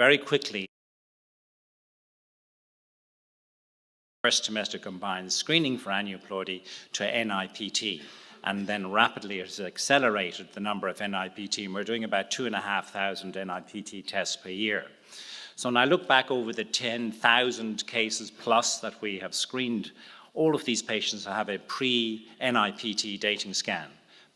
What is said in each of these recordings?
very quickly first trimester combined screening for aneuploidy to NIPT. And then rapidly it has accelerated the number of NIPT, and we're doing about 2,500 NIPT tests per year. So when I look back over the 10,000 cases plus that we have screened, all of these patients have a pre-NIPT dating scan.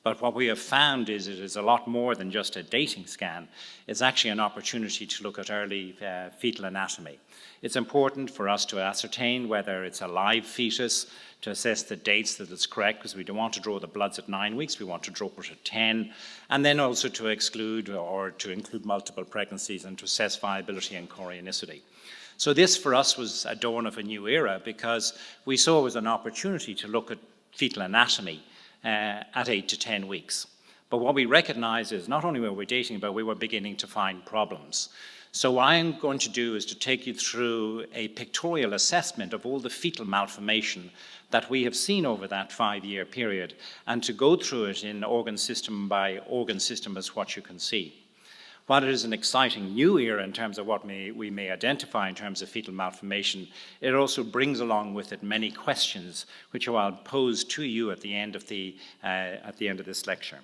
But what we have found is it is a lot more than just a dating scan. It's actually an opportunity to look at early fetal anatomy. It's important for us to ascertain whether it's a live fetus, to assess the dates that it's correct, because we don't want to draw the bloods at 9 weeks, we want to draw it at 10, and then also to exclude or to include multiple pregnancies and to assess viability and chorionicity. So this for us was a dawn of a new era, because we saw it was an opportunity to look at fetal anatomy at 8 to 10 weeks. But what we recognized is not only were we dating, but we were beginning to find problems. So what I'm going to do is to take you through a pictorial assessment of all the fetal malformation that we have seen over that 5-year period, and to go through it in organ system by organ system as what you can see. While it is an exciting new era in terms of what we may identify in terms of fetal malformation, it also brings along with it many questions, which I'll pose to you at the end of this lecture.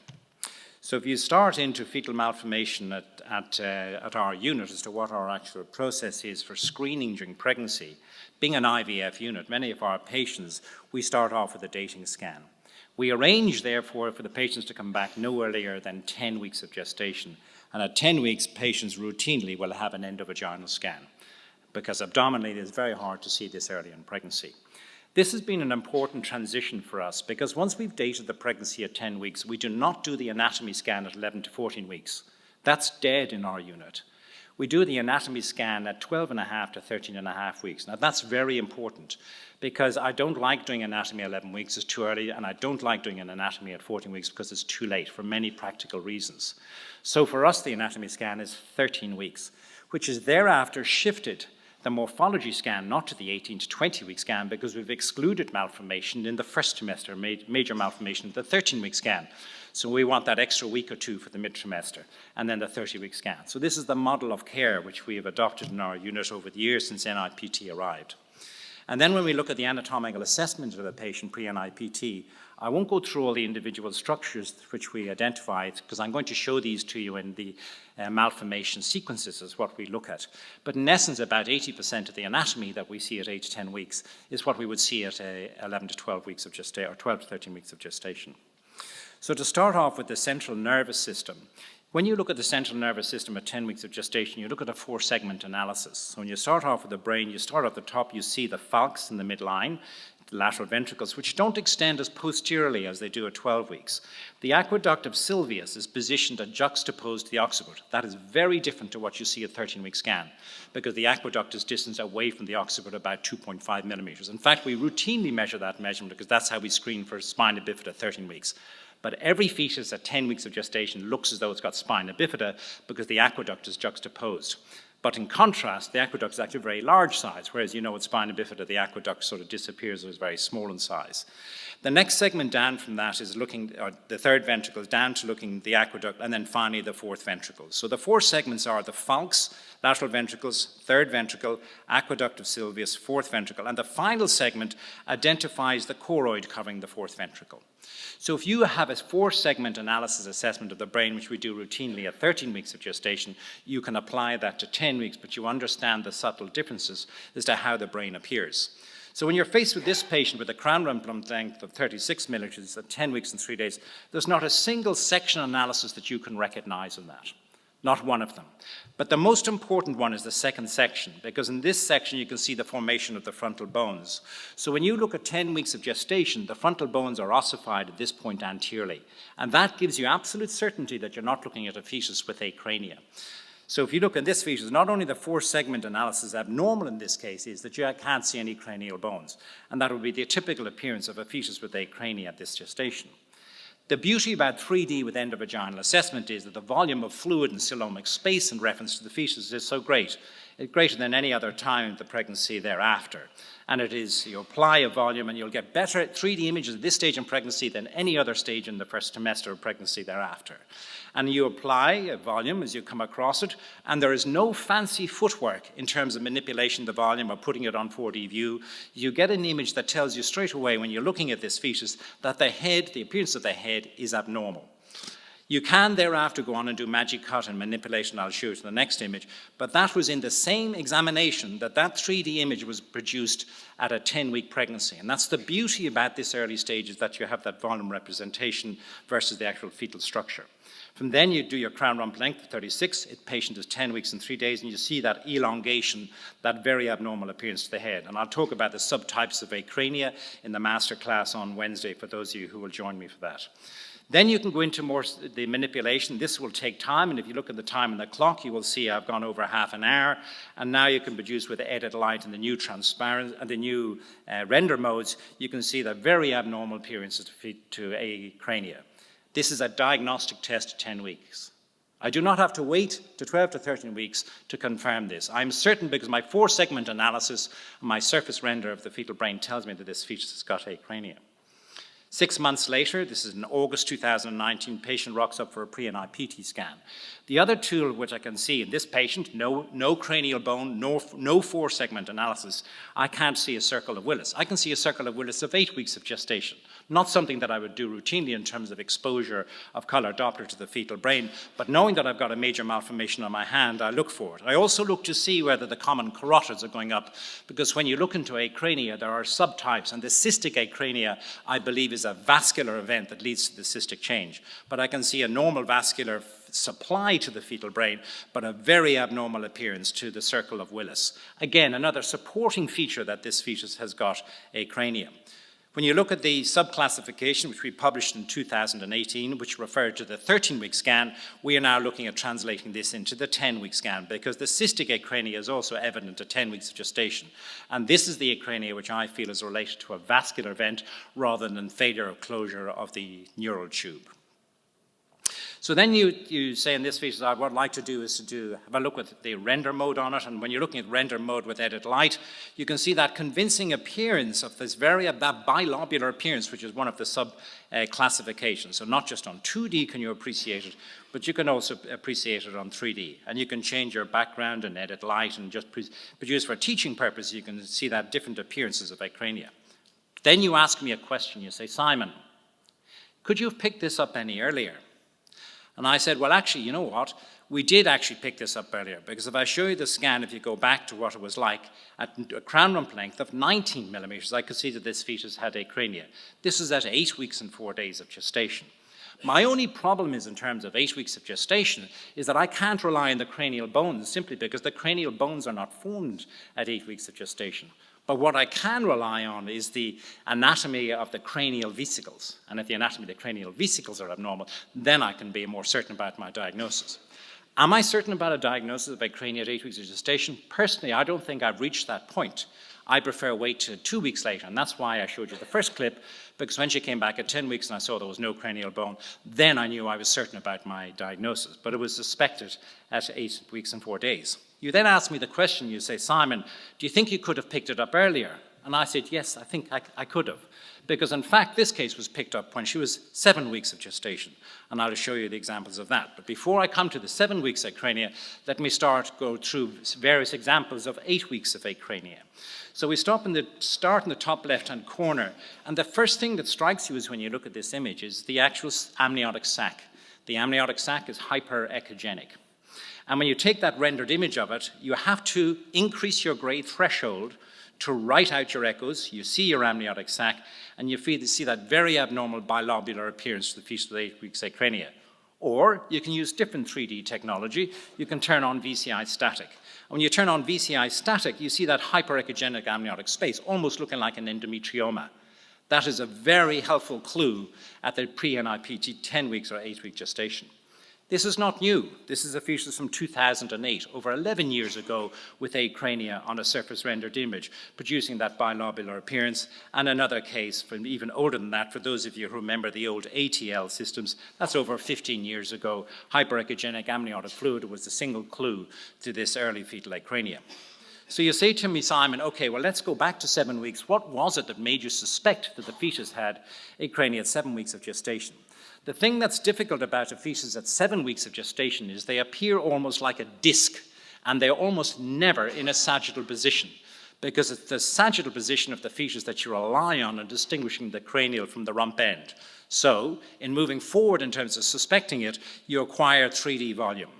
So if you start into fetal malformation at our unit as to what our actual process is for screening during pregnancy, being an IVF unit, many of our patients, we start off with a dating scan. We arrange, therefore, for the patients to come back no earlier than 10 weeks of gestation. And at 10 weeks, patients routinely will have an endovaginal scan, because abdominally it is very hard to see this early in pregnancy. This has been an important transition for us, because once we've dated the pregnancy at 10 weeks, we do not do the anatomy scan at 11 to 14 weeks. That's dead in our unit. We do the anatomy scan at 12.5 to 13.5 weeks. Now that's very important, because I don't like doing anatomy at 11 weeks, it's too early, and I don't like doing an anatomy at 14 weeks because it's too late for many practical reasons. So for us, the anatomy scan is 13 weeks, which is thereafter shifted the morphology scan not to the 18 to 20 week scan, because we've excluded malformation in the first trimester, major malformation, the 13-week scan. So we want that extra week or two for the mid-trimester, and then the 30-week scan. So this is the model of care which we have adopted in our unit over the years since NIPT arrived. And then when we look at the anatomical assessment of the patient pre-NIPT, I won't go through all the individual structures which we identified, because I'm going to show these to you in the malformation sequences as what we look at. But in essence, about 80% of the anatomy that we see at 8 to 10 weeks is what we would see at 11 to 12 weeks of gestation, or 12 to 13 weeks of gestation. So to start off with the central nervous system, when you look at the central nervous system at 10 weeks of gestation, you look at a 4-segment analysis. So when you start off with the brain, you start at the top, you see the falx in the midline, the lateral ventricles, which don't extend as posteriorly as they do at 12 weeks. The aqueduct of Sylvius is positioned and juxtaposed to the occiput. That is very different to what you see at 13-week scan, because the aqueduct is distanced away from the occiput about 2.5 millimeters. In fact, we routinely measure that measurement because that's how we screen for spina bifida at 13 weeks. But every fetus at 10 weeks of gestation looks as though it's got spina bifida because the aqueduct is juxtaposed. But in contrast, the aqueduct is actually a very large size, whereas you know with spina bifida, the aqueduct sort of disappears, it was very small in size. The next segment down from that is looking, or the third ventricle is down to looking the aqueduct, and then finally the fourth ventricle. So the 4 segments are the falx, lateral ventricles, third ventricle, aqueduct of Sylvius, fourth ventricle, and the final segment identifies the choroid covering the fourth ventricle. So if you have a 4-segment analysis assessment of the brain, which we do routinely at 13 weeks of gestation, you can apply that to 10 weeks, but you understand the subtle differences as to how the brain appears. So when you're faced with this patient with a crown implant length of 36 millimeters at 10 weeks and 3 days, there's not a single section analysis that you can recognize in that. Not one of them. But the most important one is the second section, because in this section you can see the formation of the frontal bones. So when you look at 10 weeks of gestation, the frontal bones are ossified at this point anteriorly. And that gives you absolute certainty that you're not looking at a fetus with acrania. So if you look at this fetus, not only the 4-segment analysis abnormal in this case is that you can't see any cranial bones. And that would be the typical appearance of a fetus with acrania at this gestation. The beauty about 3D with endovaginal assessment is that the volume of fluid and coelomic space in reference to the fetus is so great. greater than any other time of the pregnancy thereafter. And it is, you apply a volume and you'll get better 3D images at this stage in pregnancy than any other stage in the first trimester of pregnancy thereafter. And you apply a volume as you come across it, and there is no fancy footwork in terms of manipulation of the volume or putting it on 4D view. You get an image that tells you straight away when you're looking at this fetus that the head, the appearance of the head is abnormal. You can thereafter go on and do magic cut and manipulation, I'll show you in the next image, but that was in the same examination that 3D image was produced at a 10-week pregnancy. And that's the beauty about this early stage, is that you have that volume representation versus the actual fetal structure. From then you do your crown rump length, 36, the patient is 10 weeks and 3 days, and you see that elongation, that very abnormal appearance to the head. And I'll talk about the subtypes of acrania in the master class on Wednesday for those of you who will join me for that. Then you can go into more the manipulation. This will take time, and if you look at the time on the clock, you will see I've gone over half an hour, and now you can produce with edit light and the new transparent and the new render modes, you can see the very abnormal appearances to acrania. This is a diagnostic test at 10 weeks. I do not have to wait to 12 to 13 weeks to confirm this. I'm certain because my 4-segment analysis and my surface render of the fetal brain tells me that this fetus has got acrania. 6 months later, this is in August 2019, patient rocks up for a pre-NIPT scan. The other tool which I can see in this patient, no cranial bone, no 4-segment analysis, I can't see a circle of Willis. I can see a circle of Willis of 8 weeks of gestation. Not something that I would do routinely in terms of exposure of color Doppler to the fetal brain, but knowing that I've got a major malformation on my hand, I look for it. I also look to see whether the common carotids are going up, because when you look into acrania, there are subtypes, and the cystic acrania, I believe, is a vascular event that leads to the cystic change. But I can see a normal vascular supply to the fetal brain, but a very abnormal appearance to the circle of Willis. Again, another supporting feature that this fetus has got acrania. When you look at the subclassification, which we published in 2018, which referred to the 13-week scan, we are now looking at translating this into the 10-week scan, because the cystic acrania is also evident at 10 weeks of gestation. And this is the acrania which I feel is related to a vascular event rather than failure of closure of the neural tube. So then you say in this feature, what I'd like to do is to have a look at the render mode on it. And when you're looking at render mode with edit light, you can see that convincing appearance of this that bilobular appearance, which is one of the sub-classifications. So not just on 2D can you appreciate it, but you can also appreciate it on 3D. And you can change your background and edit light and just produce for teaching purposes, you can see that different appearances of acrania. Then you ask me a question. You say, Simon, could you have picked this up any earlier? And I said, well, actually, you know what? We did actually pick this up earlier, because if I show you the scan, if you go back to what it was like at a crown rump length of 19 millimeters, I could see that this fetus had acrania. This is at 8 weeks and 4 days of gestation. My only problem is in terms of 8 weeks of gestation is that I can't rely on the cranial bones simply because the cranial bones are not formed at 8 weeks of gestation. But what I can rely on is the anatomy of the cranial vesicles. And if the anatomy of the cranial vesicles are abnormal, then I can be more certain about my diagnosis. Am I certain about a diagnosis of acrania at 8 weeks of gestation? Personally, I don't think I've reached that point. I prefer wait till 2 weeks later, and that's why I showed you the first clip, because when she came back at 10 weeks and I saw there was no cranial bone, then I knew I was certain about my diagnosis. But it was suspected at 8 weeks and 4 days. You then ask me the question, you say, Simon, do you think you could have picked it up earlier? And I said, yes, I think I could have. Because in fact, this case was picked up when she was 7 weeks of gestation. And I'll show you the examples of that. But before I come to the 7 weeks acrania, let me go through various examples of 8 weeks of acrania. So we start in the top left-hand corner. And the first thing that strikes you is when you look at this image is the actual amniotic sac. The amniotic sac is hyperechogenic. And when you take that rendered image of it, you have to increase your gray threshold to write out your echoes. You see your amniotic sac, and you see that very abnormal bilobular appearance to the fetus with 8 weeks acrania. Or you can use different 3D technology. You can turn on VCI static. And when you turn on VCI static, you see that hyperechogenic amniotic space, almost looking like an endometrioma. That is a very helpful clue at the pre-NIPT 10 weeks or 8 week gestation. This is not new. This is a fetus from 2008, over 11 years ago, with acrania on a surface rendered image, producing that bilobular appearance, and another case from even older than that, for those of you who remember the old ATL systems, that's over 15 years ago. Hyperechogenic amniotic fluid was the single clue to this early fetal acrania. So you say to me, Simon, okay, well, let's go back to 7 weeks. What was it that made you suspect that the fetus had acrania at 7 weeks of gestation? The thing that's difficult about a fetus at 7 weeks of gestation is they appear almost like a disc, and they're almost never in a sagittal position, because it's the sagittal position of the fetus that you rely on in distinguishing the cranial from the rump end. So, in moving forward in terms of suspecting it, you acquire 3D volume.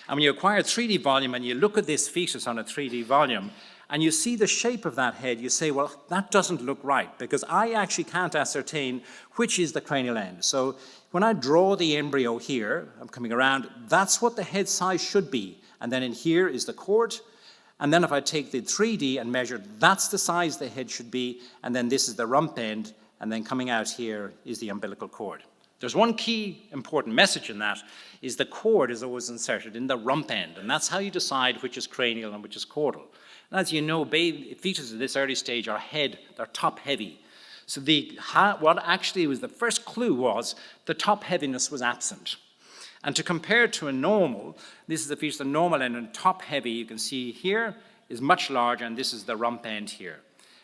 And when you acquire 3D volume and you look at this fetus on a 3D volume, and you see the shape of that head, you say, well, that doesn't look right, because I actually can't ascertain which is the cranial end. So when I draw the embryo here, I'm coming around, that's what the head size should be. And then in here is the cord. And then if I take the 3D and measure, that's the size the head should be. And then this is the rump end. And then coming out here is the umbilical cord. There's one key important message in that, is the cord is always inserted in the rump end. And that's how you decide which is cranial and which is caudal. And as you know, fetuses at this early stage are they're top heavy. So what actually was the first clue was the top heaviness was absent. And to compare it to a normal, this is the fetus, the normal end, and top heavy, you can see here is much larger, and this is the rump end here.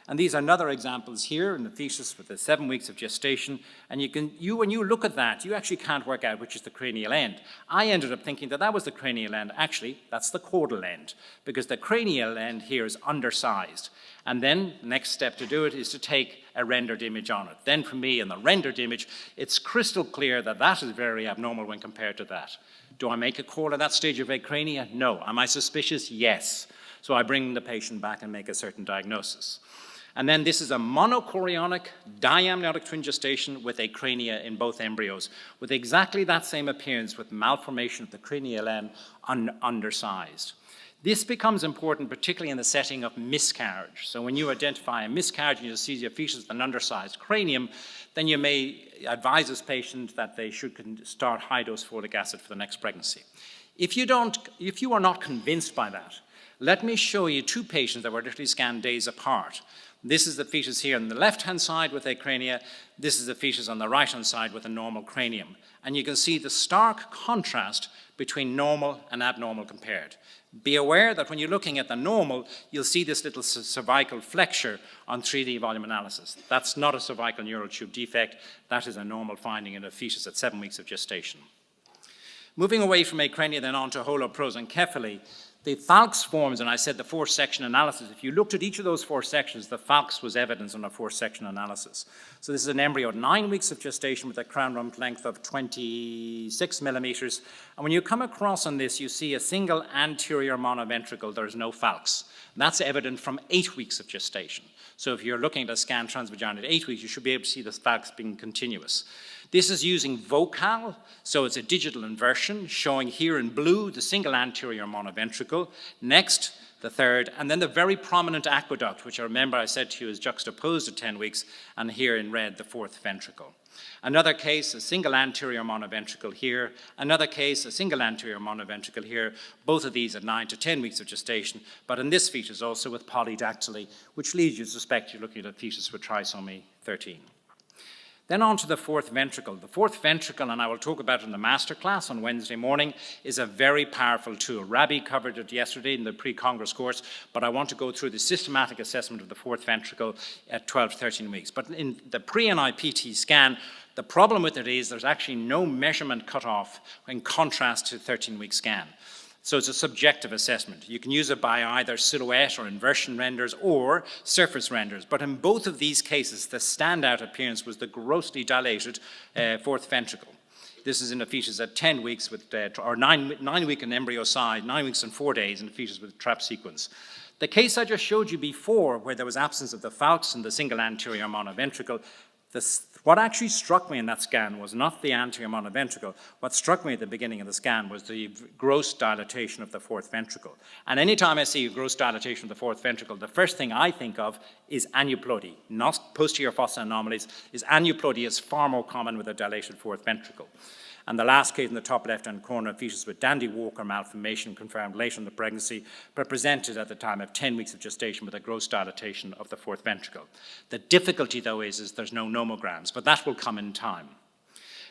And these are another examples here in the fetus with the 7 weeks of gestation. And when you look at that, you actually can't work out which is the cranial end. I ended up thinking that was the cranial end. Actually, that's the caudal end, because the cranial end here is undersized. And then the next step to do it is to take a rendered image on it. Then for me, in the rendered image, it's crystal clear that that is very abnormal when compared to that. Do I make a call at that stage of acrania? No. Am I suspicious? Yes. So I bring the patient back and make a certain diagnosis. And then this is a monochorionic diamniotic twin gestation with acrania in both embryos, with exactly that same appearance, with malformation of the cranial end undersized. This becomes important particularly in the setting of miscarriage. So when you identify a miscarriage and you see your fetus with an undersized cranium, then you may advise this patient that they should start high-dose folic acid for the next pregnancy. If you are not convinced by that, let me show you two patients that were literally scanned days apart. This is the fetus here on the left-hand side with acrania. This is the fetus on the right-hand side with a normal cranium. And you can see the stark contrast between normal and abnormal compared. Be aware that when you're looking at the normal, you'll see this little cervical flexure on 3D volume analysis. That's not a cervical neural tube defect. That is a normal finding in a fetus at 7 weeks of gestation. Moving away from acrania then on to holoprosencephaly, the Falx forms, and I said the 4-section analysis, if you looked at each of those 4 sections, the Falx was evidence on a 4-section analysis. So this is an embryo at 9 weeks of gestation with a crown rump length of 26 millimeters. And when you come across on this, you see a single anterior monoventricle. There is no Falx. And that's evident from 8 weeks of gestation. So if you're looking at a scan transvaginal at 8 weeks, you should be able to see the Falx being continuous. This is using vocal, so it's a digital inversion, showing here in blue the single anterior monoventricle, next the third, and then the very prominent aqueduct, which I remember I said to you is juxtaposed at 10 weeks, and here in red the fourth ventricle. Another case, a single anterior monoventricle here, another case, a single anterior monoventricle here, both of these at 9 to 10 weeks of gestation, but in this fetus also with polydactyly, which leads you to suspect you're looking at a fetus with trisomy 13. Then on to the fourth ventricle. The fourth ventricle, and I will talk about it in the masterclass on Wednesday morning, is a very powerful tool. Rabbi covered it yesterday in the pre-Congress course, but I want to go through the systematic assessment of the fourth ventricle at 12 to 13 weeks. But in the pre-NIPT scan, the problem with it is there's actually no measurement cutoff in contrast to 13-week scan. So it's a subjective assessment. You can use it by either silhouette or inversion renders or surface renders. But in both of these cases, the standout appearance was the grossly dilated fourth ventricle. This is in a fetus at 10 weeks with, or 9 week in embryo side, 9 weeks and 4 days in a fetus with trap sequence. The case I just showed you before, where there was absence of the Falx and the single anterior monoventricle, what actually struck me in that scan was not the anterior monoventricle. What struck me at the beginning of the scan was the gross dilatation of the fourth ventricle. And anytime I see a gross dilatation of the fourth ventricle, the first thing I think of is aneuploidy, not posterior fossa anomalies. Aneuploidy is far more common with a dilated fourth ventricle. And the last case in the top left-hand corner, a fetus with Dandy-Walker malformation confirmed later in the pregnancy, but presented at the time of 10 weeks of gestation with a gross dilatation of the fourth ventricle. The difficulty, though, is there's no nomograms, but that will come in time.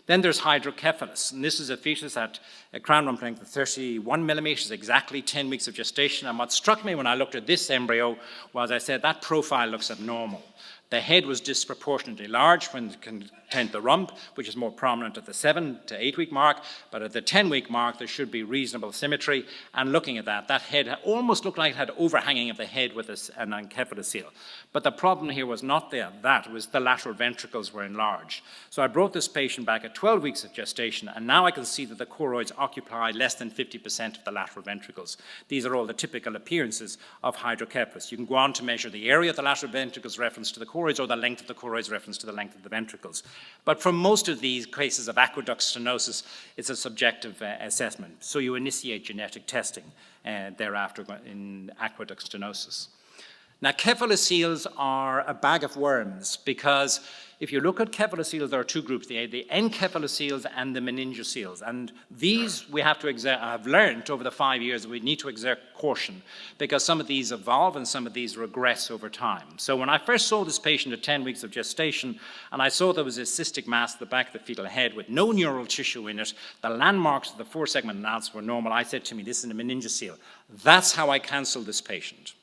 Then there's hydrocephalus, and this is a fetus at a crown rump length of 31 millimeters, exactly 10 weeks of gestation. And what struck me when I looked at this embryo was, I said, that profile looks abnormal. The head was disproportionately large when it contained the rump, which is more prominent at the 7 to 8 week mark, but at the 10 week mark there should be reasonable symmetry. And looking at that head almost looked like it had overhanging of the head with an encephalocele. But the problem here was not that, it was the lateral ventricles were enlarged. So I brought this patient back at 12 weeks of gestation, and now I can see that the choroids occupy less than 50% of the lateral ventricles. These are all the typical appearances of hydrocephalus. You can go on to measure the area of the lateral ventricles reference to the choroids, or the length of the choroids reference to the length of the ventricles. But for most of these cases of aqueduct stenosis, it's a subjective assessment. So you initiate genetic testing thereafter in aqueduct stenosis. Now, cephaloceles are a bag of worms, because if you look at cephaloceles, there are two groups, the encephaloceles and the meningoceles. And these we have learned over the 5 years that we need to exert caution, because some of these evolve and some of these regress over time. So when I first saw this patient at 10 weeks of gestation, and I saw there was a cystic mass at the back of the fetal head with no neural tissue in it, the landmarks of the 4-segment analysis were normal, I said to me, this is a meningocele. That's how I cancelled this patient.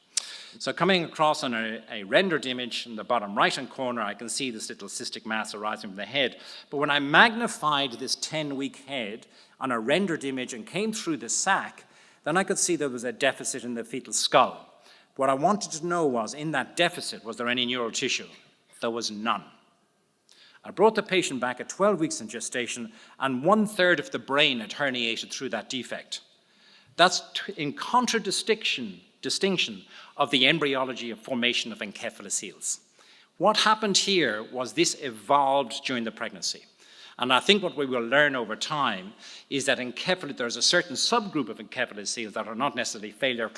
So coming across on a rendered image in the bottom right-hand corner, I can see this little cystic mass arising from the head. But when I magnified this 10-week head on a rendered image and came through the sac, then I could see there was a deficit in the fetal skull. What I wanted to know was, in that deficit, was there any neural tissue? There was none. I brought the patient back at 12 weeks in gestation, and 1/3 of the brain had herniated through that defect. That's in distinction of the embryology of formation of encephaloceles. What happened here was this evolved during the pregnancy. And I think what we will learn over time is that there's a certain subgroup of encephaloceles that are not necessarily failure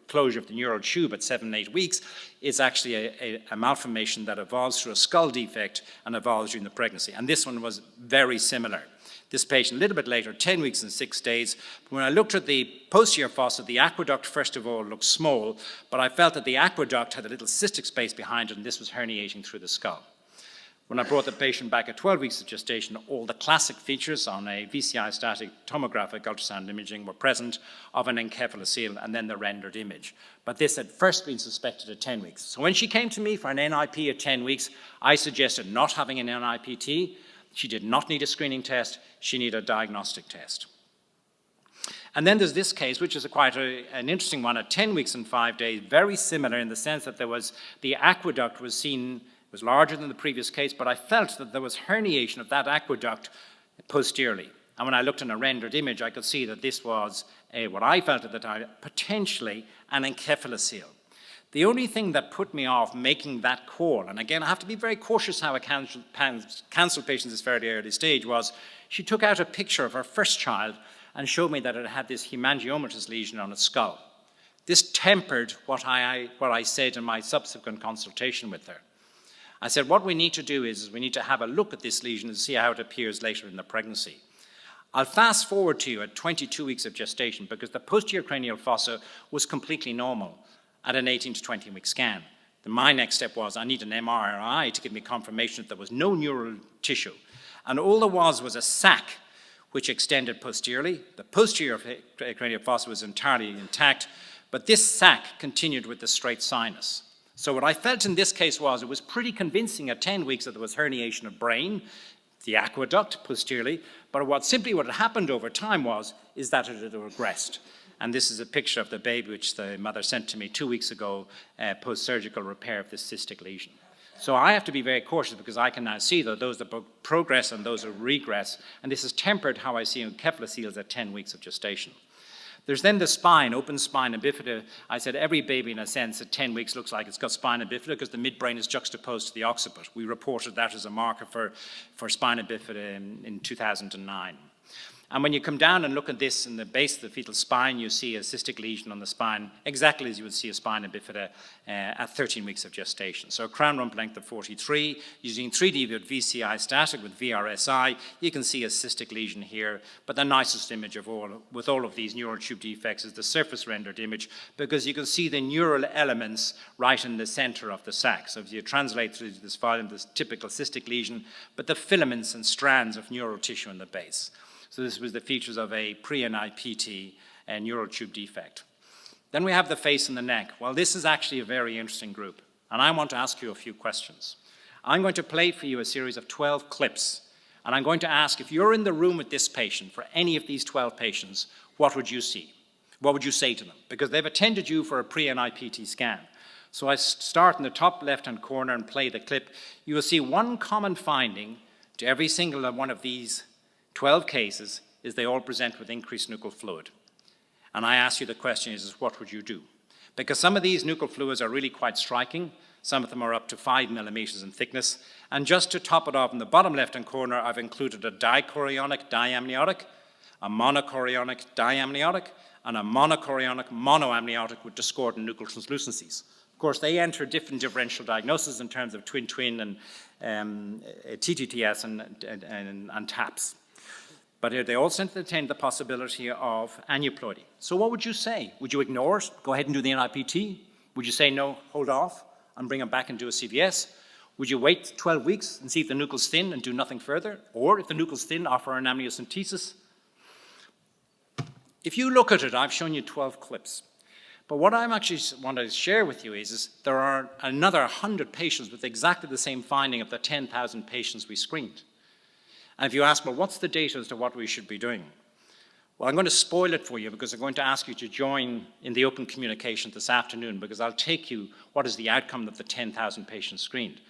closure of the neural tube at 7 and 8 weeks. It's actually a malformation that evolves through a skull defect and evolves during the pregnancy. And this one was very similar. This patient, a little bit later, 10 weeks and 6 days. When I looked at the posterior fossa, the aqueduct, first of all, looked small, but I felt that the aqueduct had a little cystic space behind it, and this was herniating through the skull. When I brought the patient back at 12 weeks of gestation, all the classic features on a VCI static tomographic ultrasound imaging were present of an encephalocele, and then the rendered image. But this had first been suspected at 10 weeks. So when she came to me for an NIP at 10 weeks, I suggested not having an NIPT. She did not need a screening test, she needed a diagnostic test. And then there's this case, which is quite an interesting one, at 10 weeks and 5 days, very similar in the sense that the aqueduct was seen, was larger than the previous case, but I felt that there was herniation of that aqueduct posteriorly. And when I looked in a rendered image, I could see that this was, what I felt at the time, potentially an encephalocele. The only thing that put me off making that call, and again, I have to be very cautious how I cancel patients at this very early stage, was she took out a picture of her first child and showed me that it had this hemangiomatous lesion on its skull. This tempered what I said in my subsequent consultation with her. I said, what we need to do is we need to have a look at this lesion and see how it appears later in the pregnancy. I'll fast forward to you at 22 weeks of gestation, because the posterior cranial fossa was completely normal at an 18 to 20 week scan. Then my next step was I need an MRI to give me confirmation that there was no neural tissue. And all there was a sac which extended posteriorly. The posterior cranial fossa was entirely intact, but this sac continued with the straight sinus. So what I felt in this case was it was pretty convincing at 10 weeks that there was herniation of brain, the aqueduct posteriorly, but what had happened over time is that it had regressed. And this is a picture of the baby which the mother sent to me 2 weeks ago, post-surgical repair of this cystic lesion. So I have to be very cautious, because I can now see that those that progress and those that regress, and this has tempered how I see encephaloceles at 10 weeks of gestation. There's then the spine, open spina bifida. I said every baby, in a sense, at 10 weeks looks like it's got spina bifida because the midbrain is juxtaposed to the occiput. We reported that as a marker for spina bifida in 2009. And when you come down and look at this in the base of the fetal spine, you see a cystic lesion on the spine, exactly as you would see a spina bifida at 13 weeks of gestation. So a crown rump length of 43, using 3D with VCI static with VRSI, you can see a cystic lesion here, but the nicest image of all, with all of these neural tube defects, is the surface rendered image, because you can see the neural elements right in the center of the sac. So if you translate through this volume, this typical cystic lesion, but the filaments and strands of neural tissue in the base. So this was the features of a pre-NIPT neural tube defect. Then we have the face and the neck. Well, this is actually a very interesting group, and I want to ask you a few questions. I'm going to play for you a series of 12 clips, and I'm going to ask, if you're in the room with this patient, for any of these 12 patients, what would you see? What would you say to them? Because they've attended you for a pre-NIPT scan. So I start in the top left-hand corner and play the clip. You will see one common finding to every single one of these 12 cases is they all present with increased nuchal fluid. And I ask you the question is what would you do? Because some of these nuchal fluids are really quite striking. Some of them are up to 5 millimeters in thickness. And just to top it off, in the bottom left-hand corner, I've included a dichorionic diamniotic, a monochorionic diamniotic, and a monochorionic monoamniotic with discordant nuchal translucencies. Of course, they enter different differential diagnoses in terms of twin-twin and TTTS and TAPS. But they also entertain the possibility of aneuploidy. So what would you say? Would you ignore it? Go ahead and do the NIPT? Would you say, no, hold off and bring them back and do a CVS? Would you wait 12 weeks and see if the nucleus thin and do nothing further? Or if the nucleus thin, offer an amniocentesis? If you look at it, I've shown you 12 clips. But what I actually want to share with you is there are another 100 patients with exactly the same finding of the 10,000 patients we screened. And if you ask, well, what's the data as to what we should be doing? Well, I'm going to spoil it for you because I'm going to ask you to join in the open communication this afternoon, because I'll take you what is the outcome of the 10,000 patients screened.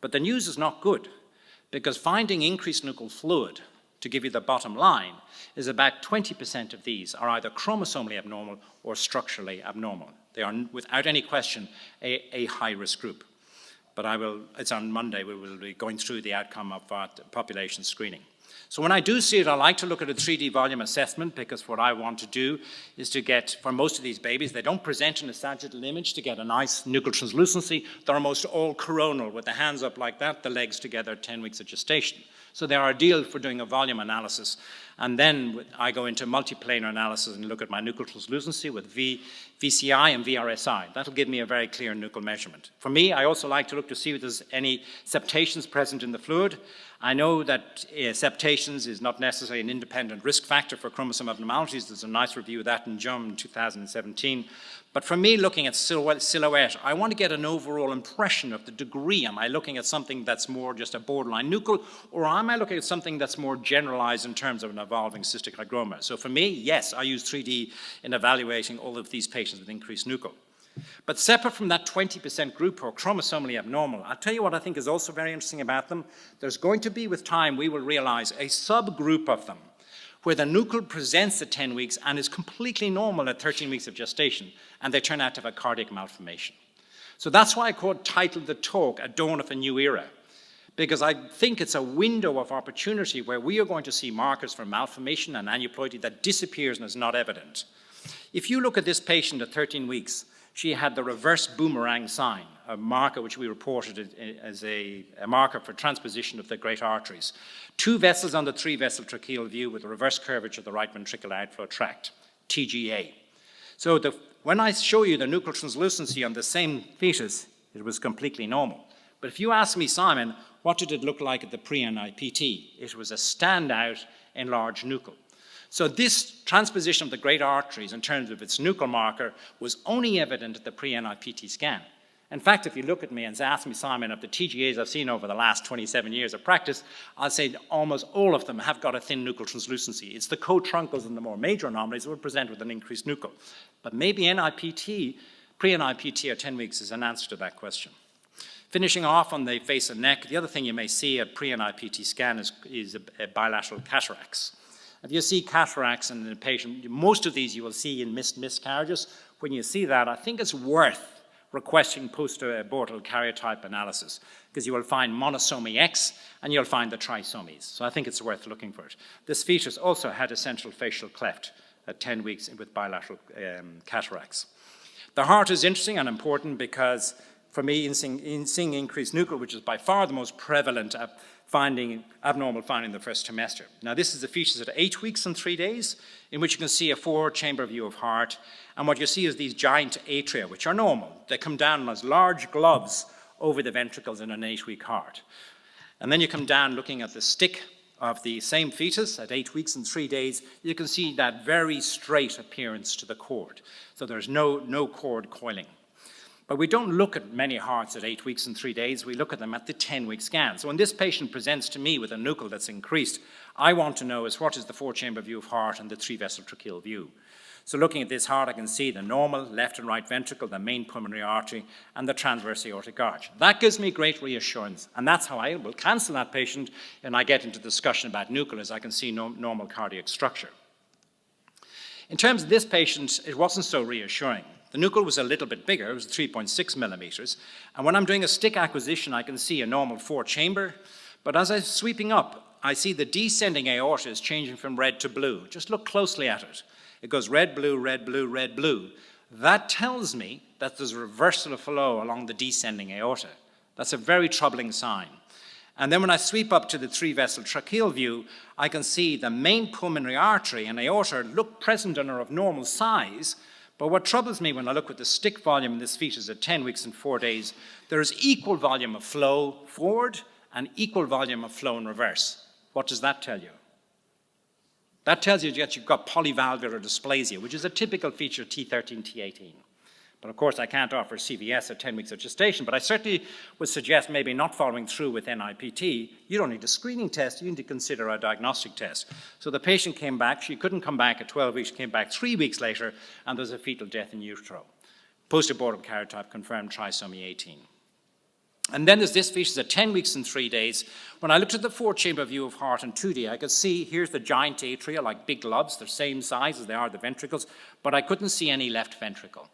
But the news is not good, because finding increased nuchal fluid, to give you the bottom line, is about 20% of these are either chromosomally abnormal or structurally abnormal. They are, without any question, a high-risk group. But it's on Monday, we will be going through the outcome of population screening. So when I do see it, I like to look at a 3D volume assessment, because what I want to do is to get, for most of these babies, they don't present in a sagittal image to get a nice nuchal translucency. They're almost all coronal, with the hands up like that, the legs together, 10 weeks of gestation. So they are ideal for doing a volume analysis. And then I go into multiplanar analysis and look at my nuchal translucency with VCI and VRSI. That'll give me a very clear nuchal measurement. For me, I also like to look to see if there's any septations present in the fluid. I know that septations is not necessarily an independent risk factor for chromosome abnormalities. There's a nice review of that in JUM in 2017. But for me, looking at silhouette, I want to get an overall impression of the degree. Am I looking at something that's more just a borderline nuchal, or am I looking at something that's more generalized in terms of an evolving cystic hygroma? So for me, yes, I use 3D in evaluating all of these patients with increased nuchal. But separate from that 20% group who are chromosomally abnormal, I'll tell you what I think is also very interesting about them. There's going to be, with time, we will realize a subgroup of them where the nuchal presents at 10 weeks and is completely normal at 13 weeks of gestation, and they turn out to have a cardiac malformation. So that's why I titled the talk, A Dawn of a New Era, because I think it's a window of opportunity where we are going to see markers for malformation and aneuploidy that disappears and is not evident. If you look at this patient at 13 weeks, she had the reverse boomerang sign, a marker which we reported as a marker for transposition of the great arteries. 2 vessels on the 3-vessel tracheal view with a reverse curvature of the right ventricular outflow tract, TGA. So when I show you the nuchal translucency on the same fetus, it was completely normal. But if you ask me, Simon, what did it look like at the pre-NIPT? It was a standout enlarged nuchal. So this transposition of the great arteries in terms of its nuchal marker was only evident at the pre-NIPT scan. In fact, if you look at me and ask me, Simon, of the TGAs I've seen over the last 27 years of practice, I'll say almost all of them have got a thin nuchal translucency. It's the co-truncals and the more major anomalies that would present with an increased nuchal. But maybe NIPT, pre-NIPT at 10 weeks is an answer to that question. Finishing off on the face and neck, the other thing you may see at pre-NIPT scan is a bilateral cataracts. If you see cataracts in a patient, most of these you will see in miscarriages. When you see that, I think it's worth requesting post-abortal karyotype analysis, because you will find monosomy X and you'll find the trisomies. So I think it's worth looking for it. This fetus also had a central facial cleft at 10 weeks with bilateral cataracts. The heart is interesting and important because for me, in seeing increased nuchal, which is by far the most prevalent abnormal finding in the first trimester. Now, this is a fetus at 8 weeks and 3 days, in which you can see a 4-chamber view of heart. And what you see is these giant atria, which are normal. They come down as large gloves over the ventricles in an 8-week heart. And then you come down looking at the stick of the same fetus at 8 weeks and 3 days. You can see that very straight appearance to the cord. So there's no cord coiling. But we don't look at many hearts at 8 weeks and 3 days. We look at them at the 10-week scan. So when this patient presents to me with a nuchal that's increased, I want to know what is the 4-chamber view of heart and the 3-vessel tracheal view. So looking at this heart, I can see the normal left and right ventricle, the main pulmonary artery, and the transverse aortic arch. That gives me great reassurance, and that's how I will cancel that patient and I get into discussion about nuchal, as I can see normal cardiac structure. In terms of this patient, it wasn't so reassuring. The nuchal was a little bit bigger, it was 3.6 millimeters. And when I'm doing a stick acquisition, I can see a normal 4-chamber. But as I'm sweeping up, I see the descending aorta is changing from red to blue. Just look closely at it. It goes red, blue, red, blue, red, blue. That tells me that there's a reversal of flow along the descending aorta. That's a very troubling sign. And then when I sweep up to the 3-vessel tracheal view, I can see the main pulmonary artery and aorta look present and are of normal size. But what troubles me when I look at the stick volume in this fetus at 10 weeks and 4 days, there is equal volume of flow forward and equal volume of flow in reverse. What does that tell you? That tells you that you've got polyvalvular dysplasia, which is a typical feature of T13, T18. But of course, I can't offer CVS at 10 weeks of gestation, but I certainly would suggest maybe not following through with NIPT. You don't need a screening test, you need to consider a diagnostic test. So the patient came back, she couldn't come back at 12 weeks, she came back 3 weeks later, and there's a fetal death in utero. Post-abortive karyotype confirmed trisomy 18. And then there's this fetus at 10 weeks and 3 days. When I looked at the 4-chamber view of heart in 2D, I could see here's the giant atria, like big globs, they're same size as they are the ventricles, but I couldn't see any left ventricle.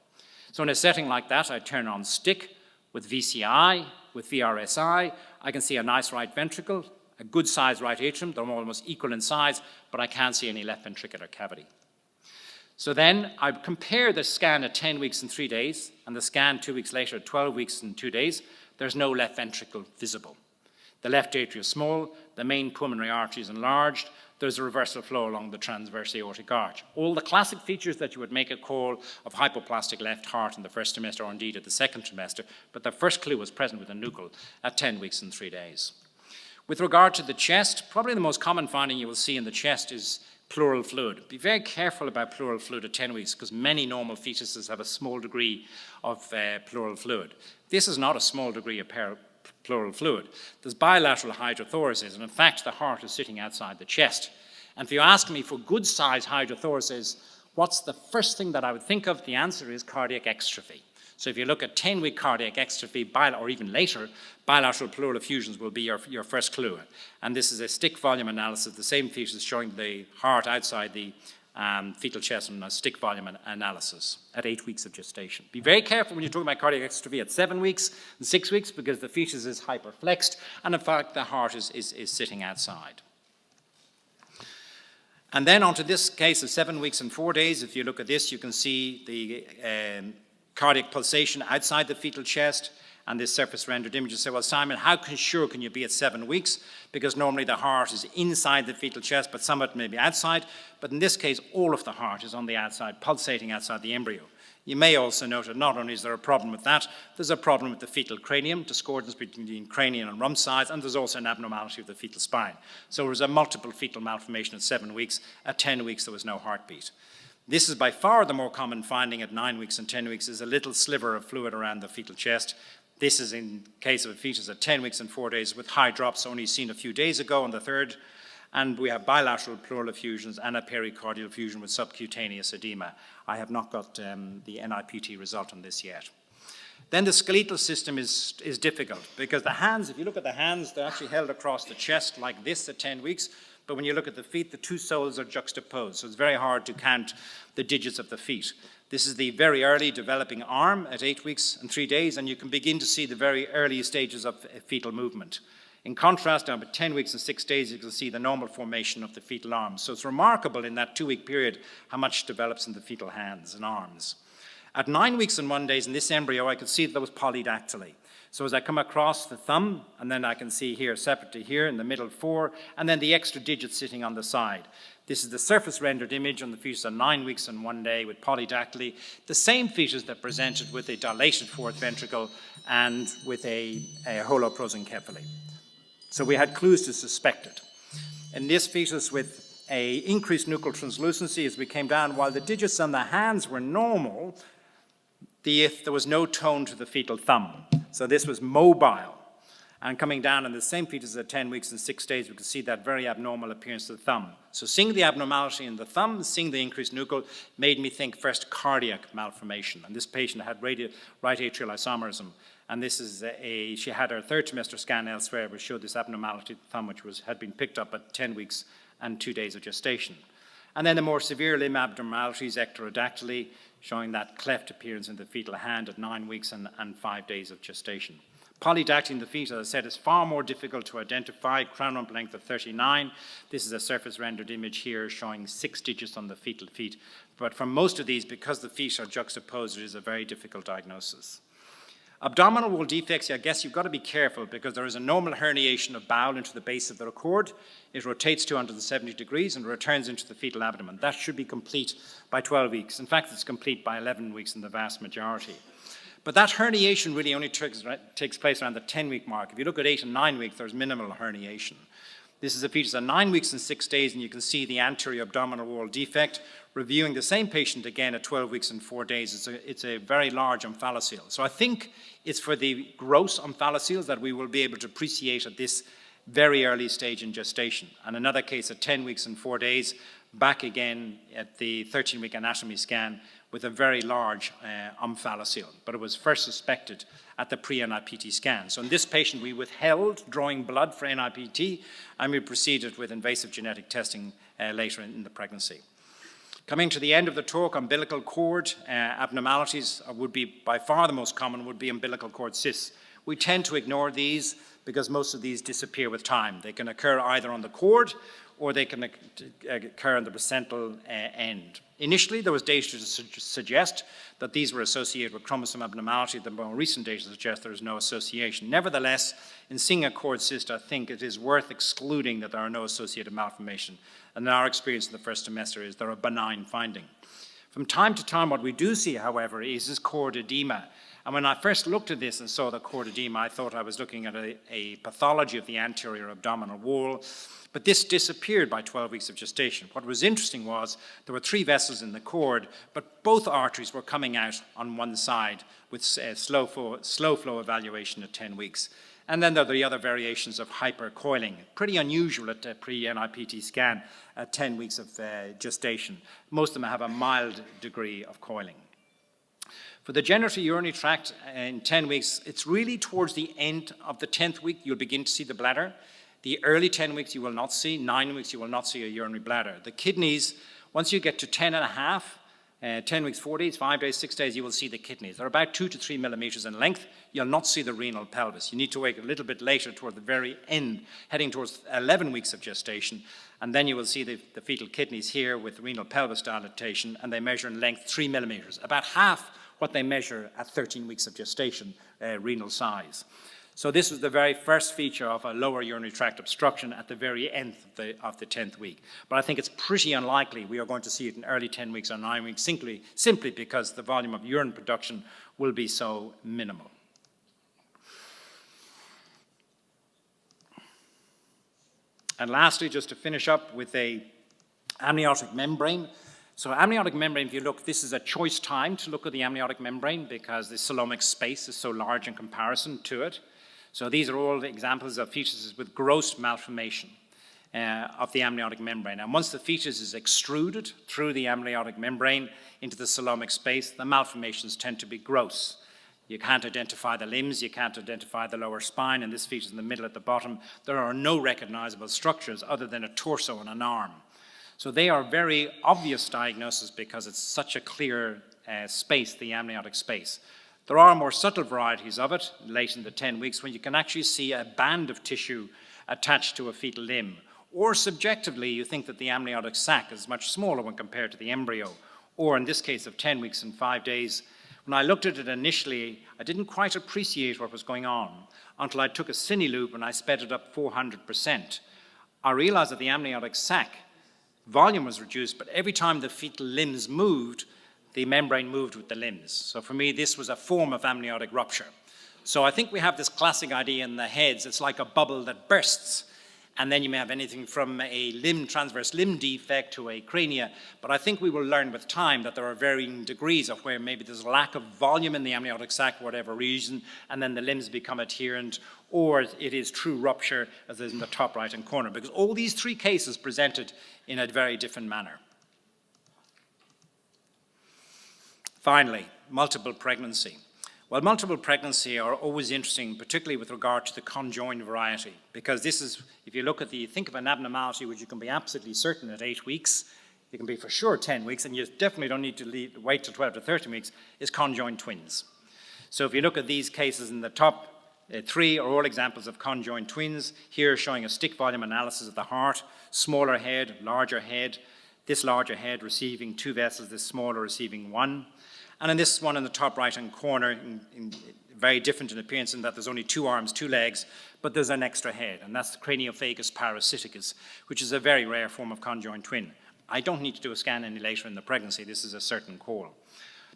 So in a setting like that, I turn on stick with VCI, with VRSI. I can see a nice right ventricle, a good sized right atrium. They're almost equal in size, but I can't see any left ventricular cavity. So then I compare the scan at 10 weeks and 3 days and the scan 2 weeks later at 12 weeks and 2 days. There's no left ventricle visible. The left atria is small, the main pulmonary artery is enlarged, there's a reversal flow along the transverse aortic arch. All the classic features that you would make a call of hypoplastic left heart in the first trimester or indeed at the second trimester, but the first clue was present with a nuchal at 10 weeks and 3 days. With regard to the chest, probably the most common finding you will see in the chest is pleural fluid. Be very careful about pleural fluid at 10 weeks because many normal fetuses have a small degree of pleural fluid. This is not a small degree of pleural fluid. There's bilateral hydrothoraces, and in fact, the heart is sitting outside the chest. And if you ask me for good-sized hydrothoraces, what's the first thing that I would think of? The answer is cardiac exstrophy. So if you look at 10-week cardiac exstrophy, or even later, bilateral pleural effusions will be your first clue. And this is a stick volume analysis, the same features showing the heart outside the fetal chest and a stick volume analysis at 8 weeks of gestation. Be very careful when you're talking about cardiac exstrophy at 7 weeks and 6 weeks because the fetus is hyperflexed and in fact the heart is sitting outside. And then onto this case of 7 weeks and 4 days, if you look at this, you can see the cardiac pulsation outside the fetal chest and this surface rendered image. You say, well, Simon, how sure can you be at 7 weeks? Because normally the heart is inside the fetal chest, but some of it may be outside. But in this case, all of the heart is on the outside, pulsating outside the embryo. You may also note that not only is there a problem with that, there's a problem with the fetal cranium, discordance between cranial and rump size, and there's also an abnormality of the fetal spine. So there was a multiple fetal malformation at 7 weeks. At 10 weeks, there was no heartbeat. This is by far the more common finding at 9 weeks and 10 weeks is a little sliver of fluid around the fetal chest. This is in case of a fetus at 10 weeks and 4 days with high drops only seen a few days ago on the third. And we have bilateral pleural effusions and a pericardial effusion with subcutaneous edema. I have not got the NIPT result on this yet. Then the skeletal system is difficult because the hands, if you look at the hands, they're actually held across the chest like this at 10 weeks. But when you look at the feet, the two soles are juxtaposed. So it's very hard to count the digits of the feet. This is the very early developing arm at 8 weeks and 3 days, and you can begin to see the very early stages of fetal movement. In contrast, down at 10 weeks and 6 days, you can see the normal formation of the fetal arms. So it's remarkable in that 2-week period how much develops in the fetal hands and arms. At 9 weeks and 1 day in this embryo, I could see that there was polydactyly. So as I come across the thumb, and then I can see here separately here in the middle 4, and then the extra digit sitting on the side. This is the surface rendered image on the fetus at 9 weeks and 1 day with polydactyly. The same fetus that presented with a dilated fourth ventricle and with a holoprosencephaly. So we had clues to suspect it. In this fetus with a increased nuchal translucency as we came down, while the digits on the hands were normal, there was no tone to the fetal thumb. So this was mobile. And coming down in the same fetus at 10 weeks and 6 days, we could see that very abnormal appearance of the thumb. So seeing the abnormality in the thumb, seeing the increased nuchal, made me think first cardiac malformation. And this patient had right atrial isomerism. And this is she had her 3rd trimester scan elsewhere, which showed this abnormality of the thumb, which had been picked up at 10 weeks and 2 days of gestation. And then the more severe limb abnormalities, ectorodactyly, showing that cleft appearance in the fetal hand at 9 weeks and 5 days of gestation. Polydactyly in the feet, as I said, is far more difficult to identify. Crown rump length of 39. This is a surface rendered image here showing 6 digits on the fetal feet. But for most of these, because the feet are juxtaposed, it is a very difficult diagnosis. Abdominal wall defects, I guess you've got to be careful because there is a normal herniation of bowel into the base of the cord. It rotates 270 degrees and returns into the fetal abdomen. That should be complete by 12 weeks. In fact, it's complete by 11 weeks in the vast majority. But that herniation really only takes place around the 10-week mark. If you look at 8 and 9 weeks, there's minimal herniation. This is a fetus at 9 weeks and 6 days, and you can see the anterior abdominal wall defect. Reviewing the same patient again at 12 weeks and 4 days, it's a very large omphalocele. So I think it's for the gross omphalocele that we will be able to appreciate at this very early stage in gestation. And another case at 10 weeks and 4 days, back again at the 13-week anatomy scan with a very large omphalocele. But it was first suspected at the pre-NIPT scan. So in this patient, we withheld drawing blood for NIPT, and we proceeded with invasive genetic testing later in the pregnancy. Coming to the end of the talk, umbilical cord abnormalities would be by far the most common, would be umbilical cord cysts. We tend to ignore these because most of these disappear with time. They can occur either on the cord or they can occur on the placental end. Initially, there was data to suggest that these were associated with chromosome abnormality. The more recent data suggests there is no association. Nevertheless, in seeing a cord cyst, I think it is worth excluding that there are no associated malformation. And in our experience in the first semester is they're a benign finding. From time to time, what we do see, however, is this cord edema. And when I first looked at this and saw the cord edema, I thought I was looking at a pathology of the anterior abdominal wall. But this disappeared by 12 weeks of gestation. What was interesting was there were 3 vessels in the cord, but both arteries were coming out on one side with slow flow evaluation at 10 weeks. And then there are the other variations of hypercoiling, pretty unusual at a pre-NIPT scan at 10 weeks of gestation. Most of them have a mild degree of coiling. For the genitourinary tract in 10 weeks, it's really towards the end of the 10th week you'll begin to see the bladder. The early 10 weeks you will not see, 9 weeks you will not see a urinary bladder. The kidneys, once you get to 10 and a half, 10 weeks, 4 days, 5 days, 6 days, you will see the kidneys. They're about 2 to 3 millimeters in length. You'll not see the renal pelvis. You need to wait a little bit later toward the very end, heading towards 11 weeks of gestation, and then you will see the fetal kidneys here with renal pelvis dilatation, and they measure in length 3 millimeters, about half what they measure at 13 weeks of gestation, renal size. So this was the very first feature of a lower urinary tract obstruction at the very end of the 10th week. But I think it's pretty unlikely we are going to see it in early 10 weeks or 9 weeks, simply because the volume of urine production will be so minimal. And lastly, just to finish up with a amniotic membrane. So amniotic membrane, if you look, this is a choice time to look at the amniotic membrane because the coelomic space is so large in comparison to it. So these are all examples of fetuses with gross malformation of the amniotic membrane. And once the fetus is extruded through the amniotic membrane into the coelomic space, the malformations tend to be gross. You can't identify the limbs, you can't identify the lower spine, and this fetus in the middle at the bottom. There are no recognizable structures other than a torso and an arm. So they are very obvious diagnosis because it's such a clear space, the amniotic space. There are more subtle varieties of it, late in the 10 weeks, when you can actually see a band of tissue attached to a fetal limb. Or subjectively, you think that the amniotic sac is much smaller when compared to the embryo. Or in this case of 10 weeks and 5 days, when I looked at it initially, I didn't quite appreciate what was going on until I took a cine loop and I sped it up 400%. I realized that the amniotic sac volume was reduced, but every time the fetal limbs moved, the membrane moved with the limbs. So for me, this was a form of amniotic rupture. So I think we have this classic idea in the heads. It's like a bubble that bursts. And then you may have anything from a transverse limb defect to a crania. But I think we will learn with time that there are varying degrees of where maybe there's a lack of volume in the amniotic sac for whatever reason, and then the limbs become adherent, or it is true rupture, as is in the top right-hand corner, because all these three cases presented in a very different manner. Finally, multiple pregnancy. Well, multiple pregnancy are always interesting, particularly with regard to the conjoined variety, because this is, if you look at think of an abnormality which you can be absolutely certain at 8 weeks, you can be for sure 10 weeks, and you definitely don't need to wait till 12 to 13 weeks, is conjoined twins. So if you look at these cases in the top three are all examples of conjoined twins, here showing a stick volume analysis of the heart, smaller head, larger head, this larger head receiving 2 vessels, this smaller receiving 1. And in this one in the top right-hand corner, very different in appearance in that there's only 2 arms, 2 legs, but there's an extra head, and that's the craniophagus parasiticus, which is a very rare form of conjoined twin. I don't need to do a scan any later in the pregnancy. This is a certain call.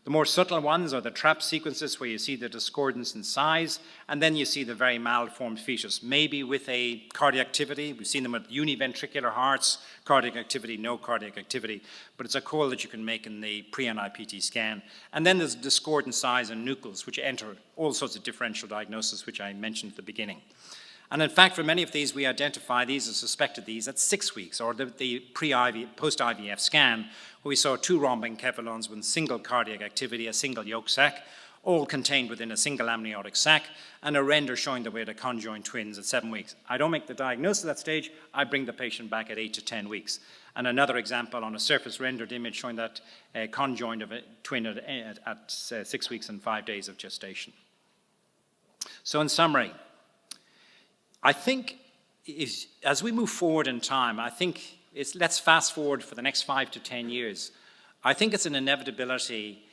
The more subtle ones are the trap sequences where you see the discordance in size, and then you see the very malformed fetus, maybe with a cardiac activity. We've seen them with univentricular hearts, cardiac activity, no cardiac activity, but it's a call that you can make in the pre-NIPT scan. And then there's discordant size and nucleus, which enter all sorts of differential diagnosis, which I mentioned at the beginning. And in fact, for many of these, we identify these or suspected these at 6 weeks, or the post-IVF scan, where we saw 2 rhombencephalons with single cardiac activity, a single yolk sac, all contained within a single amniotic sac, and a render showing that we had a conjoined twins at 7 weeks. I don't make the diagnosis at that stage. I bring the patient back at 8 to 10 weeks. And another example on a surface rendered image showing that conjoined of a twin at 6 weeks and 5 days of gestation. So in summary, I think as we move forward in time, let's fast forward for the next 5 to 10 years. I think it's an inevitability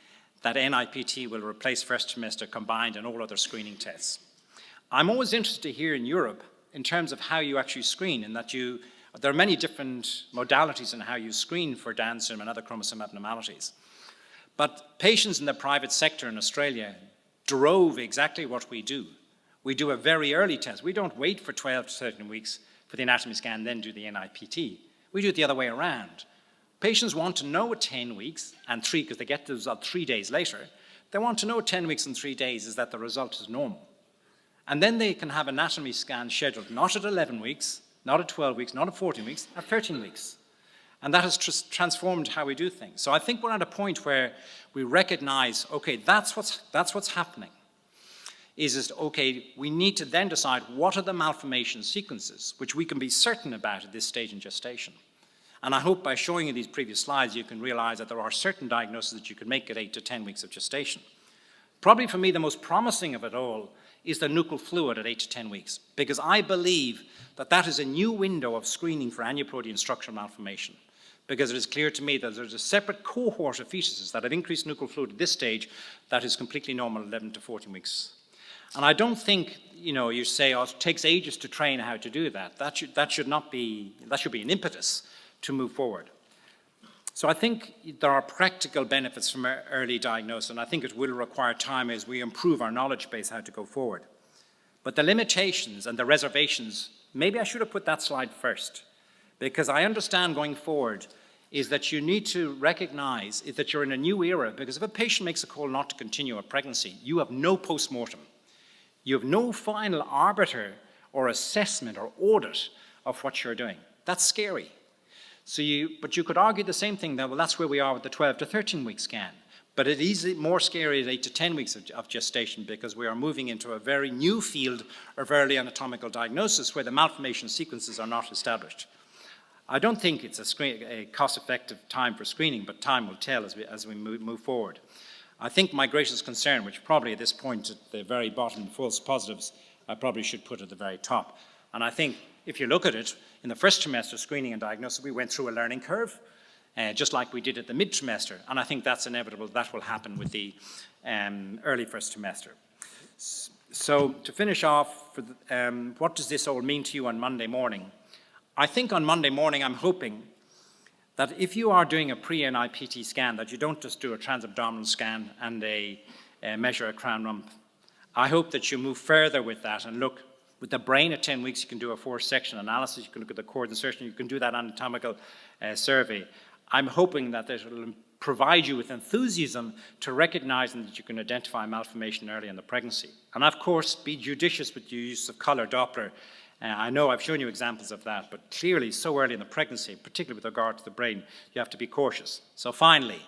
that NIPT will replace first trimester combined and all other screening tests. I'm always interested to hear in Europe in terms of how you actually screen, and that there are many different modalities in how you screen for Down syndrome and other chromosome abnormalities. But patients in the private sector in Australia drove exactly what we do. We do a very early test. We don't wait for 12 to 13 weeks for the anatomy scan, then do the NIPT. We do it the other way around. Patients want to know at 10 weeks and 3, because they get the result 3 days later, they want to know at 10 weeks and 3 days is that the result is normal. And then they can have anatomy scans scheduled not at 11 weeks, not at 12 weeks, not at 14 weeks, at 13 weeks. And that has transformed how we do things. So I think we're at a point where we recognize, okay, that's what's happening. Okay, we need to then decide what are the malformation sequences, which we can be certain about at this stage in gestation. And I hope by showing you these previous slides, you can realize that there are certain diagnoses that you can make at 8 to 10 weeks of gestation. Probably for me, the most promising of it all is the nuchal fluid at 8 to 10 weeks, because I believe that that is a new window of screening for aneuploidy and structural malformation, because it is clear to me that there's a separate cohort of fetuses that have increased nuchal fluid at this stage that is completely normal at 11 to 14 weeks. And I don't think, you say, oh, it takes ages to train how to do that. That should be an impetus to move forward. So I think there are practical benefits from early diagnosis, and I think it will require time as we improve our knowledge base how to go forward. But the limitations and the reservations, maybe I should have put that slide first, because I understand going forward is that you need to recognize that you're in a new era, because if a patient makes a call not to continue a pregnancy, you have no post-mortem. You have no final arbiter or assessment or audit of what you're doing. That's scary. But you could argue the same thing that, well, that's where we are with the 12 to 13 week scan. But it is more scary at 8 to 10 weeks of gestation, because we are moving into a very new field of early anatomical diagnosis where the malformation sequences are not established. I don't think it's a cost-effective time for screening, but time will tell as we move forward. I think my greatest concern, which probably at this point at the very bottom, false positives, I probably should put at the very top. And I think if you look at it, in the first trimester screening and diagnosis, we went through a learning curve, just like we did at the mid-trimester. And I think that's inevitable. That will happen with the early first trimester. So to finish off, what does this all mean to you on Monday morning? I think on Monday morning, I'm hoping that if you are doing a pre-NIPT scan, that you don't just do a transabdominal scan and measure a crown rump. I hope that you move further with that and look with the brain at 10 weeks, you can do a 4-section analysis, you can look at the cord insertion, you can do that anatomical survey. I'm hoping that this will provide you with enthusiasm to recognizing that you can identify malformation early in the pregnancy. And of course, be judicious with your use of color Doppler. I know I've shown you examples of that, but clearly so early in the pregnancy, particularly with regard to the brain, you have to be cautious. So finally,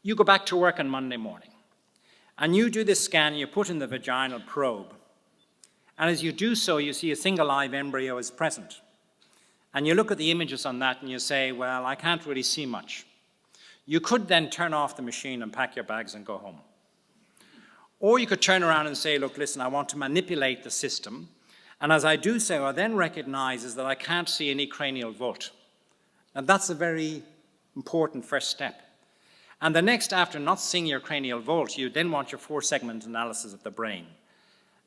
you go back to work on Monday morning, and you do this scan, you put in the vaginal probe, and as you do so, you see a single live embryo is present. And you look at the images on that and you say, well, I can't really see much. You could then turn off the machine and pack your bags and go home. Or you could turn around and say, look, listen, I want to manipulate the system. And as I do so, I then recognize that I can't see any cranial vault. And that's a very important first step. And the next, after not seeing your cranial vault, you then want your 4-segment analysis of the brain.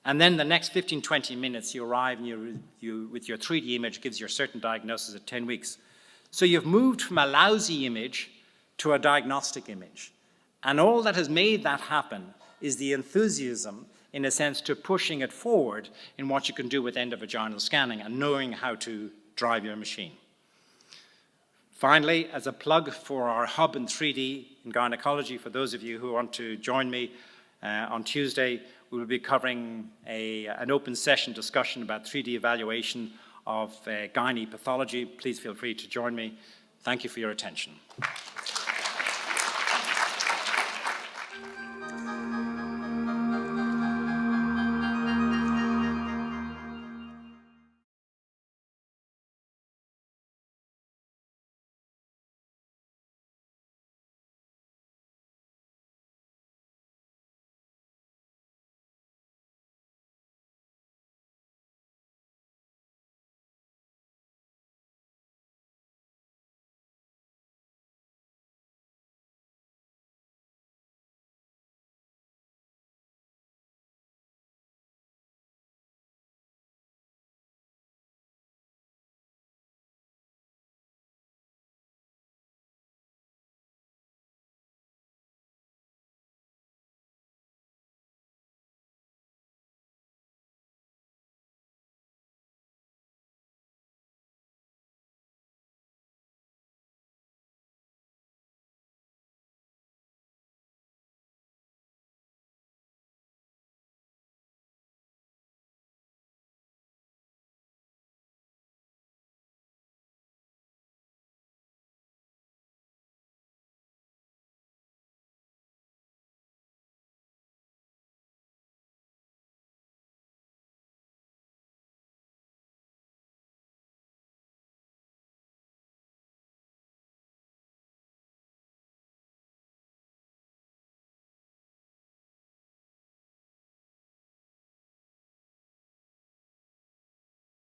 And then the next 15, 20 minutes, you arrive and with your 3D image gives you a certain diagnosis at 10 weeks. So you've moved from a lousy image to a diagnostic image. And all that has made that happen is the enthusiasm, in a sense, to pushing it forward in what you can do with endovaginal scanning and knowing how to drive your machine. Finally, as a plug for our hub in 3D in gynecology, for those of you who want to join me on Tuesday, we will be covering an open session discussion about 3D evaluation of gynae pathology. Please feel free to join me. Thank you for your attention.